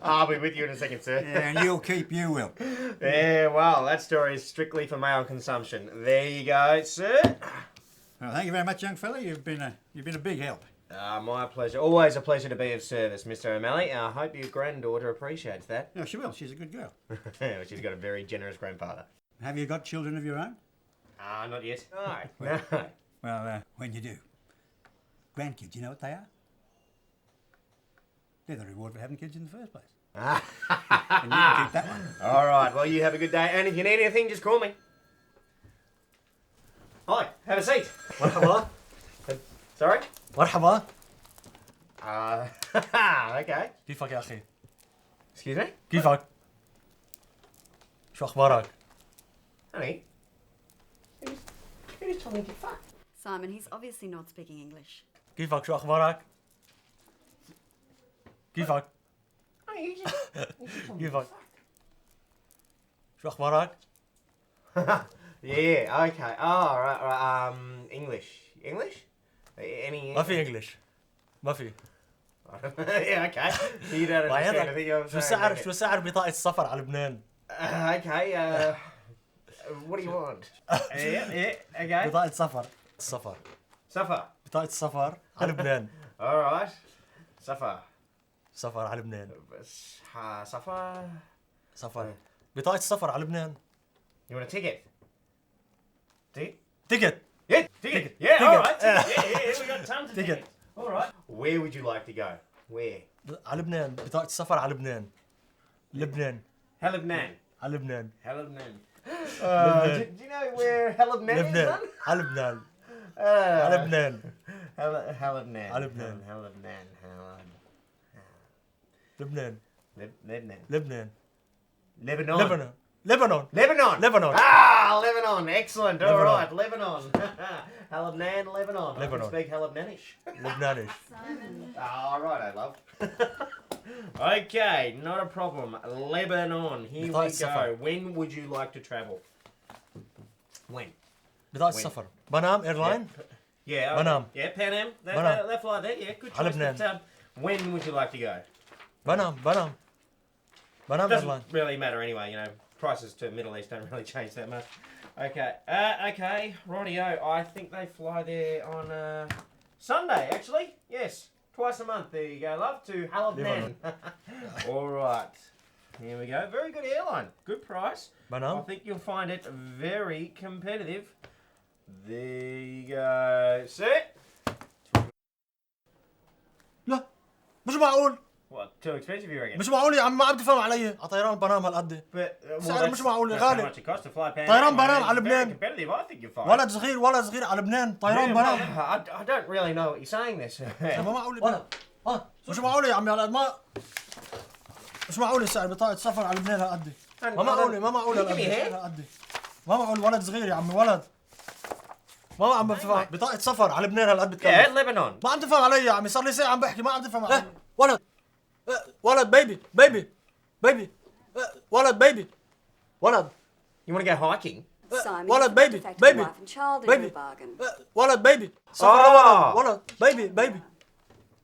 I'll be with you in a second, sir. Yeah, and you'll keep, you will. Yeah, well, that story is strictly for male consumption. There you go, sir. Well, thank you very much, young fella. You've been a big help. My pleasure. Always a pleasure to be of service, Mr. O'Malley. I hope your granddaughter appreciates that. No, she will. She's a good girl. She's got a very generous grandfather. Have you got children of your own? Not yet. No. Well, when you do, grandkids, you know what they are? They're the reward for having kids in the first place. And you can keep that one. All right, well, you have a good day. And if you need anything, just call me. Hi, have a seat. مرحبا. Sorry? مرحبا. Okay. كيفك يا أخي؟ Excuse me? كيفك؟ شو أخبارك؟ Honey, who just told me to fuck? Simon, he's obviously not speaking English. كيفك شو أخبارك؟ كيفك؟ Honey, you just told me to كيفك؟ fuck. شو أخبارك؟ Yeah, okay. Oh, right. English. English? Any... ما في إنجليش. ما في. Yeah, okay. You don't understand. I think you're شو سعر بطاقة السفر على لبنان؟ Okay, what do you want? Yeah, okay. بطاقة سفر. Suffer. بطاقة السفر على لبنان. Alright. Suffer. سفر على لبنان. Suffer. سفر. بطاقة السفر على لبنان. You want a ticket? Ticket? تيكت. Yeah, ticket. Yeah, alright. Yeah, we got tons of Ticket. tickets. Alright. Where would you like to go? Where? على لبنان. بطاقة السفر على لبنان. لبنان. Helebnan. على لبنان. Helebnan. Do you know where Helebnan is, لبنان. son? على لبنان. على لبنان. Helebnan. على لبنان. Helebnan. لبنان. Lebanon. لبنان. Lebanon. لبنان. لبنان. Lebanon. Lebanon. Ah, Lebanon. Excellent. All Lebanon. right, Lebanon. Helebnan, Lebanon. I Lebanon. can speak Helebnanish. لبنانيش. All right, I love. Okay, not a problem. Lebanon. Here we بطاقة go. سفر. When would you like to travel? When? بطاقة السفر. بنام ايرلاين. Yeah. Banam. Yeah, Pan Am. Banam. That fly there. Yeah, good على choice. لبنان. But, when would you like to go? بنام Doesn't ايرلاين. really matter anyway. You know, prices to Middle East don't really change that much. Okay. Okay. Rightio. I think they fly there on Sunday. Actually, yes. Twice a month. There you go, love. To Halibnan. All right. Here we go. Very good airline. Good price. I بنام. think you'll find it very competitive. There you go. Set. لا مش معقول. What? Too expensive, you reckon? مش معقول يا عم ما عم تفهم علي. على طيران بنام هالقد. But, سعر مش معقول that's غالي. how much it costs to fly Pan طيران Am. بنام It's على very لبنان. competitive. I think you'll find. ولد صغير على لبنان. طيران بنام. I don't really know what you're saying this. ما معقول. مش معقول يا عمي هالقد ما. مش معقول السعر بطاقة سفر على لبنان هالقد. ما معقول هالقد. ما معقول ولد صغير يا عمي ولد. ما عم بفهم. بطاقة سفر على لبنان هالقد بتكلف. Yeah, Lebanon. ما عم تفهم علي يا عمي صار لي ساعة عم بحكي ما عم تفهم علي. ولد بيبي ولد بيبي You want to go hiking? Simon, ولد you've baby, defected baby, wife and child in baby. your bargain. ولد بيبي Oh. ولد بيبي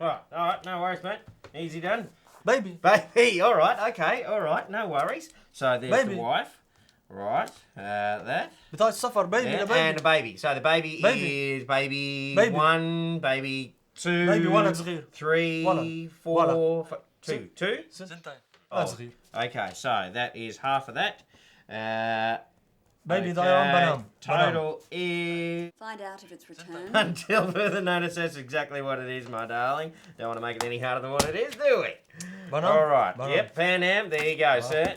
Alright, no worries, mate. Easy done. بيبي Baby, alright, okay, alright, no worries. So there's Baby. the wife. Right, that. بطاقة السفر بيبي Yeah, لبيبي and a baby. So the baby, Baby. is baby, Baby. 1, baby 2, Baby ولد صغير 3, ولد. 4, ولد. 2. سنتين Oh. ولد صغير Okay, so that is half of that. بيبي Okay, طيران بنام Total is... Find out if it's returned. Until further notice, that's exactly what it is, my darling. Don't want to make it any harder than what it is, do we? بنام All right. بنام. Yep, Pan Am. There you go, sir.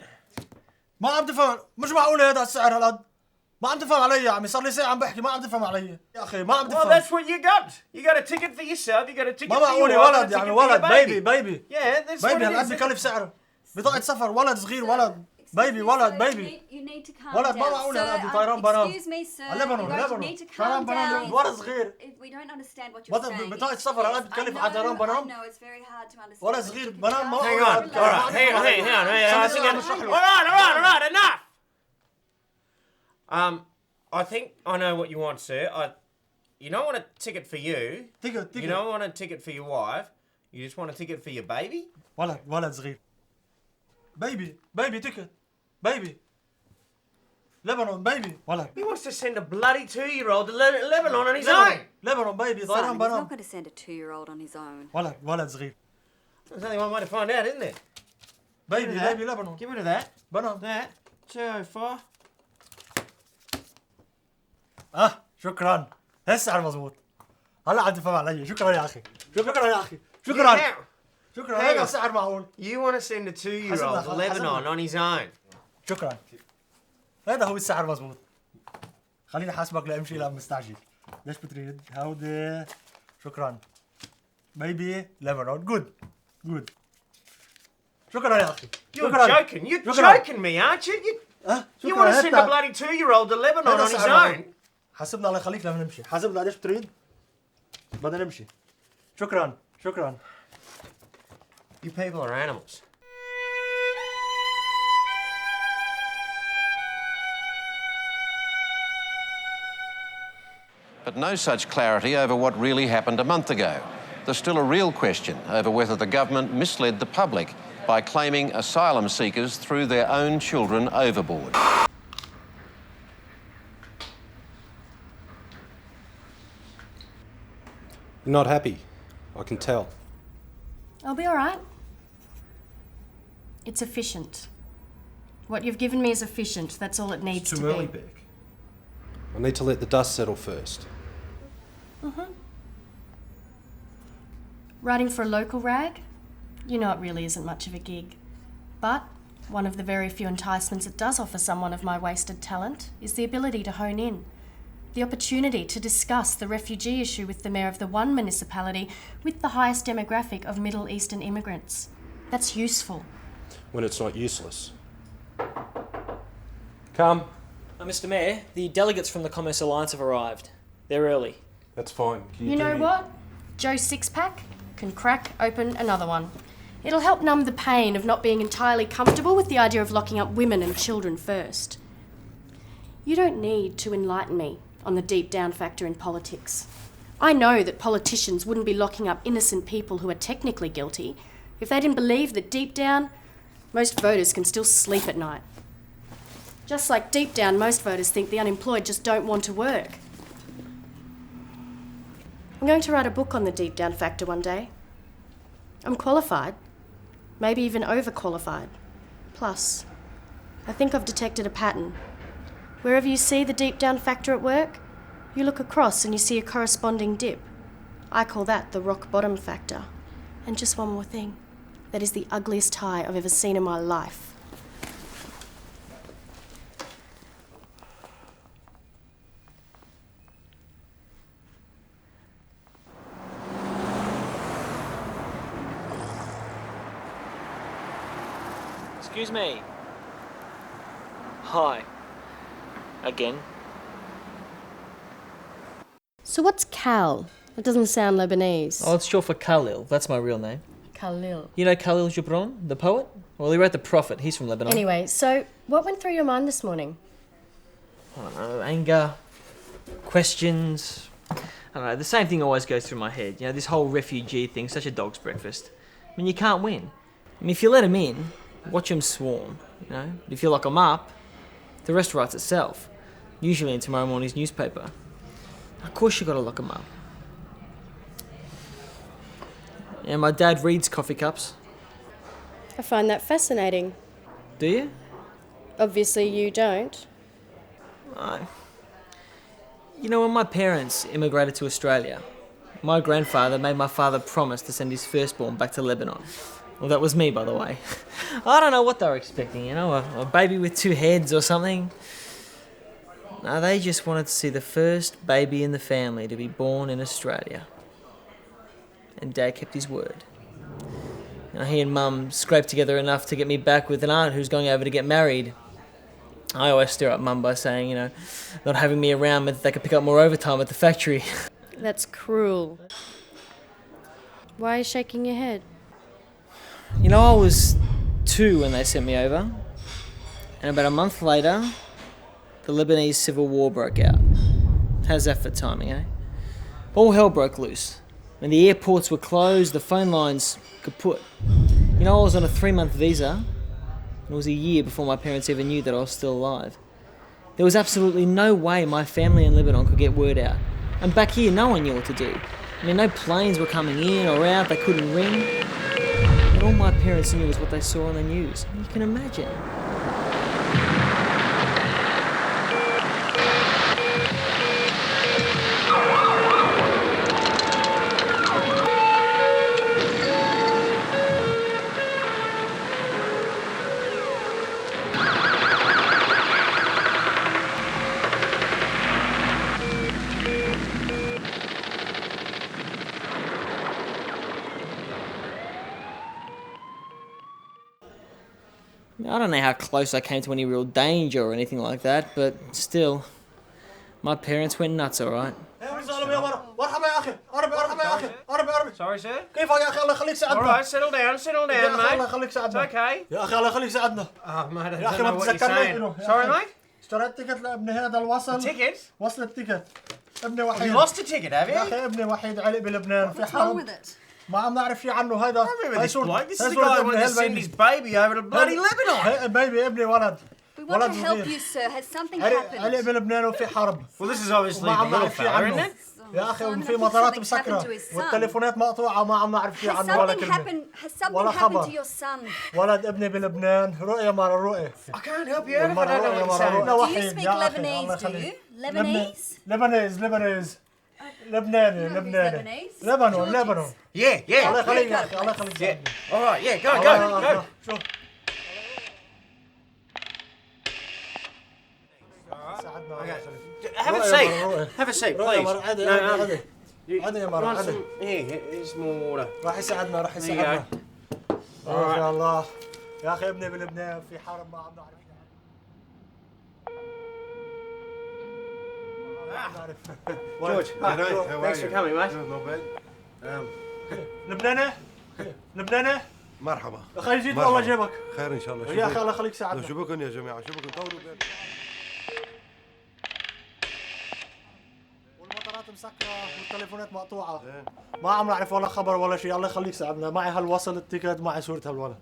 ما عم تفهم مش معقول هذا السعر هالقد ما عم تفهم علي يا عمي، صار لي ساعة عم بحكي ما عم تفهم علي يا أخي ما عم Well, تفهم. that's what you got. You got a ticket for yourself. You got a ticket ما for your معقولة wife, ولد and a يعني ticket for your ولد baby. بيبي Yeah, that's what بيبي it هالقد is. بكلف سعره. بطاقة سفر ولد صغير ولد بيبي ولد بيبي. You need to calm ولد ما down. معقولة Sir, هالقد طيران بنام. excuse me, sir. لبنان You لبنان need to طيران calm بنام down. ولد صغير. We don't understand what you're saying. بطاقة سفر هالقد بتكلف على طيران I بنام. know it's very hard to understand. ولد صغير بنام ما Hang معقولة. on. All right. Hang on. I think all right. Enough. I think I know what you want, sir. You don't want a ticket for you. Ticket. You don't want a ticket for your wife. You just want a ticket for your baby. ولد صغير. بيبي تيكت. بيبي. لبنان بيبي ولد. He wants to send a bloody 2-year-old to Lebanon on his own. لبنان بيبي Son, طيران he's بنام. not going to send a 2-year-old on his own. ولد صغير. There's only one way to find out, isn't there? بيبي لبنان. Get rid of that. بنام. That. 204. شكرا. هالسعر مزبوط. هلا عم تفهم علي. شكرا يا أخي. شكرا. هذا سعر معقول. You want to send a 2-year-old to Lebanon on his own. شكرا. هذا هو السعر مزبوط. خليني حاسبك لأمشي لأ مستعجل. ليش بتريد؟ هودي. شكرا. بيبي لبنان. Good. شكرا يا أخي. You're joking. You're joking me, aren't you? You want to send a bloody 2-year-old to Lebanon on his own? حاسبنا الله يخليك لما نمشي. حاسبنا ليش بتريد؟ بدنا نمشي. شكرا. You people are animals. But no such clarity over what really happened a month ago. There's still a real question over whether the government misled the public by claiming asylum seekers threw their own children overboard. You're not happy. I can tell. I'll be all right. It's efficient. What you've given me is efficient. That's all it needs to be. Beck. I need to let the dust settle first. Writing for a local rag? You know it really isn't much of a gig. But one of the very few enticements it does offer someone of my wasted talent is the ability to hone in. The opportunity to discuss the refugee issue with the mayor of the one municipality with the highest demographic of Middle Eastern immigrants. That's useful. When it's not useless. Come. Mr. Mayor, the delegates from the Commerce Alliance have arrived. They're early. That's fine. Can You do know me- what? Joe Sixpack can crack open another one. It'll help numb the pain of not being entirely comfortable with the idea of locking up women and children first. You don't need to enlighten me on the deep down factor in politics. I know that politicians wouldn't be locking up innocent people who are technically guilty if they didn't believe that deep down, most voters can still sleep at night. Just like deep down, most voters think the unemployed just don't want to work. I'm going to write a book on the deep down factor one day. I'm qualified, maybe even overqualified. Plus, I think I've detected a pattern. Wherever you see the deep down factor at work, you look across and you see a corresponding dip. I call that the rock bottom factor. And just one more thing. That is the ugliest tie I've ever seen in my life. Excuse me. Hi. Again. So what's Cal? It doesn't sound Lebanese. Oh, it's short for Khalil. That's my real name. Khalil. You know Khalil Gibran, the poet? Well, he wrote The Prophet. He's from Lebanon. Anyway, so what went through your mind this morning? I don't know, anger, questions. I don't know, the same thing always goes through my head. You know, this whole refugee thing, such a dog's breakfast. I mean, you can't win. I mean, if you let them in, watch them swarm, you know? But if you lock them up, the rest writes itself. Usually in tomorrow morning's newspaper. Of course you gotta lock them up. Yeah, my dad reads coffee cups. I find that fascinating. Do you? Obviously you don't. You know, when my parents immigrated to Australia, my grandfather made my father promise to send his firstborn back to Lebanon. Well, that was me, by the way. I don't know what they were expecting, you know, a baby with two heads or something. No, they just wanted to see the first baby in the family to be born in Australia. And Dad kept his word. Now, he and Mum scraped together enough to get me back with an aunt who's going over to get married. I always stir up Mum by saying, not having me around meant that they could pick up more overtime at the factory. That's cruel. Why are you shaking your head? I was 2 when they sent me over. And about a month later, the Lebanese civil war broke out. How's that for timing, eh? All hell broke loose. When the airports were closed, the phone lines kaput. I was on a 3-month visa. It was a year before my parents ever knew that I was still alive. There was absolutely no way my family in Lebanon could get word out. And back here, no one knew what to do. No planes were coming in or out, they couldn't ring. And all my parents knew was what they saw on the news. You can imagine. I don't know how close I came to any real danger or anything like that, but still, my parents went nuts, alright? Sorry, sir? كيفك يا أخي الله يخليك ساعدنا. Alright, settle down, يا أخي الله mate. يخليك It's ساعدنا. okay. يا أخي الله يخليك ساعدنا. Oh, mate, I يا أخي don't ما know what you're تتذكرني saying. منه. Sorry, mate? اشتريت تيكت لابني هذا الوصل. Ticket? وصل التيكت. ابني Have وحيد. you lost a ticket, have يا you? أخي ابني وحيد علق بلبنان في What's wrong حرب. with it? ما عم نعرف شيء عنه هذا. I remember this bloke. This is the صورة guy that ابني، wanted to send his baby over to bloody Lebanon. بيبي ابني ولد. We want to help you, sir. Has something علق happened? بلبنان وفي حرب. Well, this is obviously ما the عم little نعرف شيء fella, عنه. isn't it? يا أخي Son, وفي have مطارات something مسكرة happened to his son? والتليفونات مقطوعة ما عم نعرف شيء Has عنه ولا something كلمة. happened? Has something ولا happened خبر. to your son? ولد ابني بلبنان رؤية مرة رؤية. I can't help you out if I don't know what you're saying. لا Do you وحيد speak يا أخي الله Lebanese? Do يخليك. you? Lebanese? لبنانيز لبناني No, he's لبناني Lebanese. لبنان George لبنان. is. Yeah. الله يخليك يا أخي الله يخليك. Yeah. Alright, yeah, go. شوف. Have a seat. Have a seat, please. عادي عادي يا مرة عادي. Here's more water. راح يساعدنا راح يساعدنا. يا الله يا أخي ابني بلبنان في حرب ما عم نعرف. George, thanks for coming, mate. لبناني مرحبا أخي جيت والله جيبك. خير ان شاء الله. يا أخي الله يخليك ساعدنا. شو بكن يا جماعه شو بكن طولوا بالكم. والمطارات مسكرة والتليفونات مقطوعة. ما عم نعرف ولا خبر ولا شيء. الله يخليك ساعدنا. معي هالوصل التيكت معي صورة هالولد.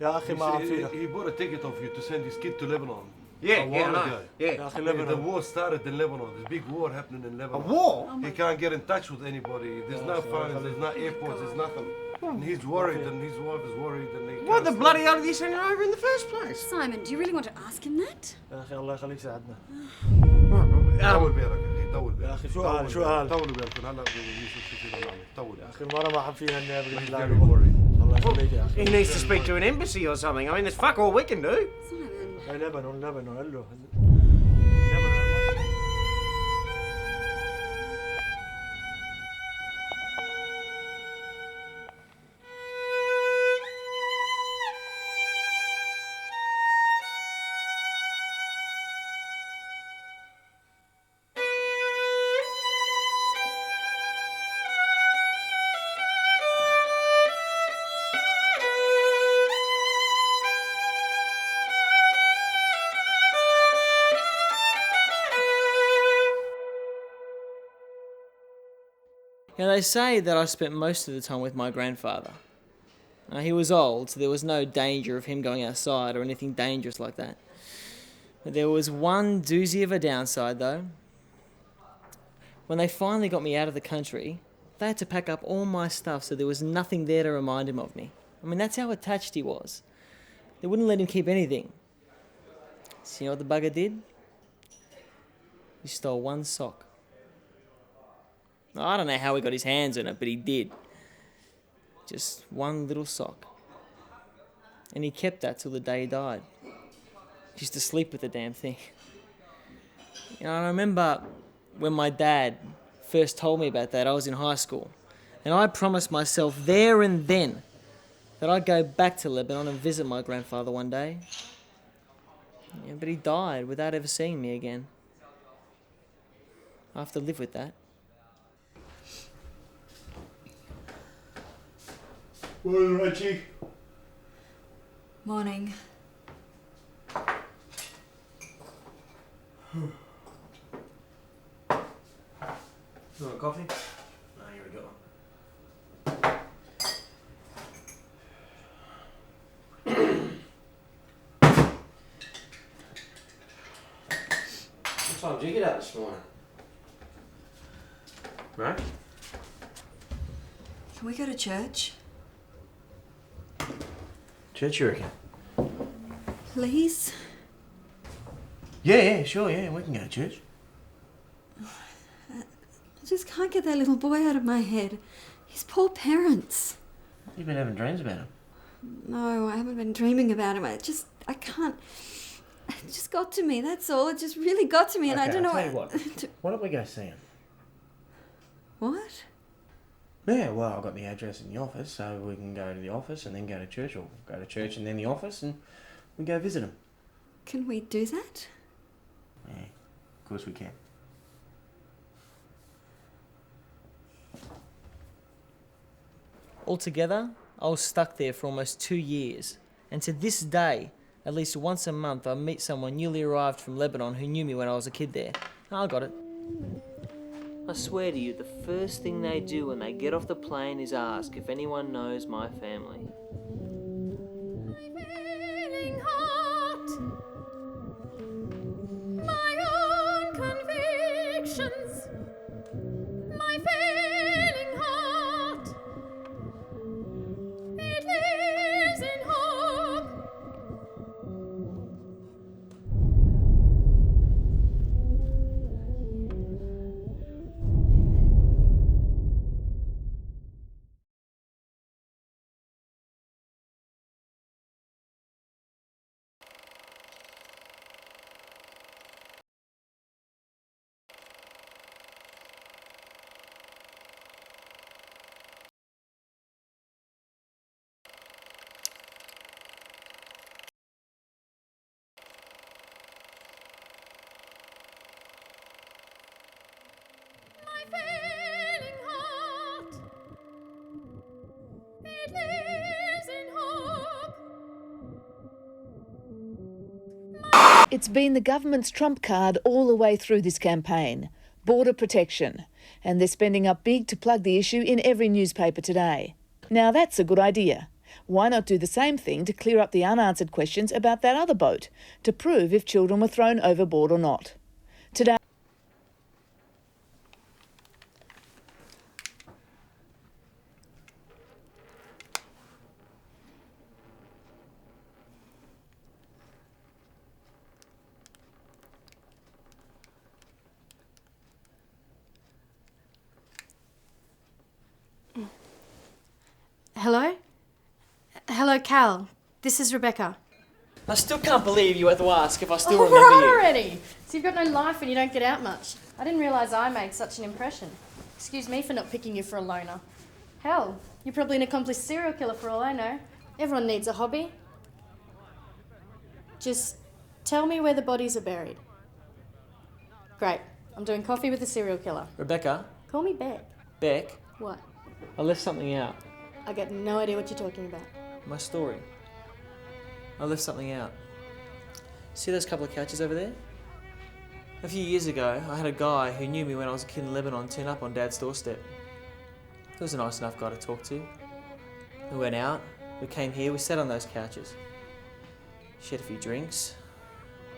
يا أخي ما عم فينا. He bought a ticket of you to send his kid to Lebanon. Yeah, A while ago. Yeah. يا أخي The لبنان. war started in Lebanon. There's a big war happening in Lebanon. War? He can't get in touch with anybody. There's no phones, there's no airports, there's nothing. And he's worried and his wife is worried and he What the bloody hell did you send him over in the first place? Simon, do you really want to ask him that? يا أخي الله يخليك ساعدنا. طول بالك يا اخي طول بالك. يا أخي شو قال طولوا بالكم هلا يوسف شو فينا نعمل طول. يا أخي المرة ما عم فينا نبغي He's نلعب. very worried. الله يخليك يا أخي. He needs to speak to an embassy or something. I mean, there's fuck all we can do. Simon. لبنان قال له. They say that I spent most of the time with my grandfather. Now, he was old, so there was no danger of him going outside or anything dangerous like that. But there was one doozy of a downside, though. When they finally got me out of the country, they had to pack up all my stuff so there was nothing there to remind him of me. I mean, that's how attached he was. They wouldn't let him keep anything. So you know what the bugger did? He stole one sock. I don't know how he got his hands on it, but he did. Just one little sock. And he kept that till the day he died. He used to sleep with the damn thing. You know, I remember when my dad first told me about that, I was in high school. And I promised myself there and then that I'd go back to Lebanon and visit my grandfather one day. Yeah, but he died without ever seeing me again. I have to live with that. Morning, Reggie. Morning. You want coffee? No, here we go. What time did you get up this morning? Right? Can we go to church? Church, you reckon? Please? Yeah, sure, yeah, we can go to church. I just can't get that little boy out of my head. His poor parents. You've been having dreams about him. No, I haven't been dreaming about him. I can't. It just got to me, that's all. It just really got to me, and I don't know. Tell you what. Why don't we go see him? What? Yeah, well, I've got the address in the office, so we can go to the office and then go to church, or go to church and then the office, and we go visit him. Can we do that? Yeah, of course we can. Altogether, I was stuck there for almost 2 years. And to this day, at least once a month, I meet someone newly arrived from Lebanon who knew me when I was a kid there. I got it. I swear to you, the first thing they do when they get off the plane is ask if anyone knows my family. It's been the government's trump card all the way through this campaign, border protection, and they're spending up big to plug the issue in every newspaper today. Now that's a good idea. Why not do the same thing to clear up the unanswered questions about that other boat, to prove if children were thrown overboard or not? Today. Hello? Hello, Cal. This is Rebecca. I still can't believe you had to ask if I still Oh, remember right you. already! So you've got no life when you don't get out much. I didn't realise I made such an impression. Excuse me for not picking you for a loner. Hell, you're probably an accomplished serial killer for all I know. Everyone needs a hobby. Just tell me where the bodies are buried. Great. I'm doing coffee with a serial killer. Rebecca? Call me Beck. Beck? What? I left something out. I got no idea what you're talking about. My story. I left something out. See those couple of couches over there? A few years ago, I had a guy who knew me when I was a kid in Lebanon turn up on Dad's doorstep. He was a nice enough guy to talk to. We went out, we came here, we sat on those couches. Shared a few drinks,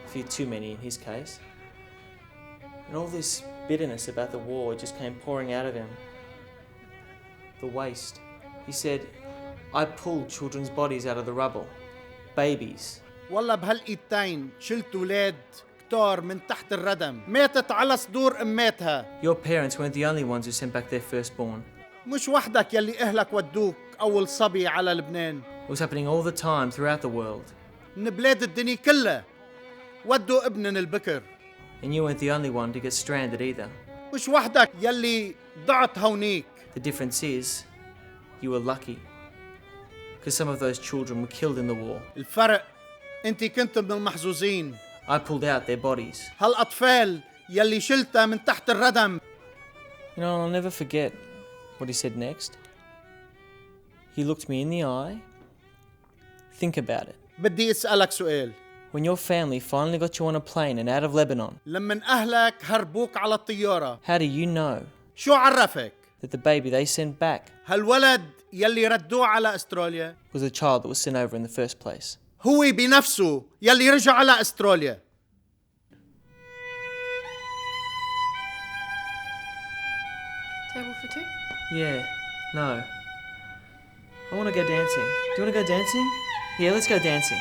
a few too many in his case. And all this bitterness about the war just came pouring out of him. The waste. He said, I pulled children's bodies out of the rubble. Babies. والله بهالإيدتين شلت ولاد كتار من تحت الردم ماتت على صدور أماتها. Your parents weren't the only ones who sent back their firstborn. مش وحدك يلي أهلك ودوك أول صبي على لبنان. It was happening all the time throughout the world. من بلاد الدنيا كلها ودوا ابنن البكر. And you weren't the only one to get stranded either. مش وحدك يلي ضعت هونيك. The difference is, you were lucky. Because some of those children were killed in the war. الفرق انت كنت من المحظوظين. I pulled out their bodies. هالأطفال يلي شلتها من تحت الردم. You know, I'll never forget what he said next. He looked me in the eye. Think about it. بدي أسألك سؤال. When your family finally got you on a plane and out of Lebanon, لمن أهلك هربوك على الطيارة. how do you know شو عرفك؟ that the baby they sent back هالولد يلي ردوه على أستراليا was a child that was sent over in the first place? هو بنفسه يلي رجع على أستراليا. Table for two? Yeah, no. I want to go dancing. Do you want to go dancing? Yeah, let's go dancing.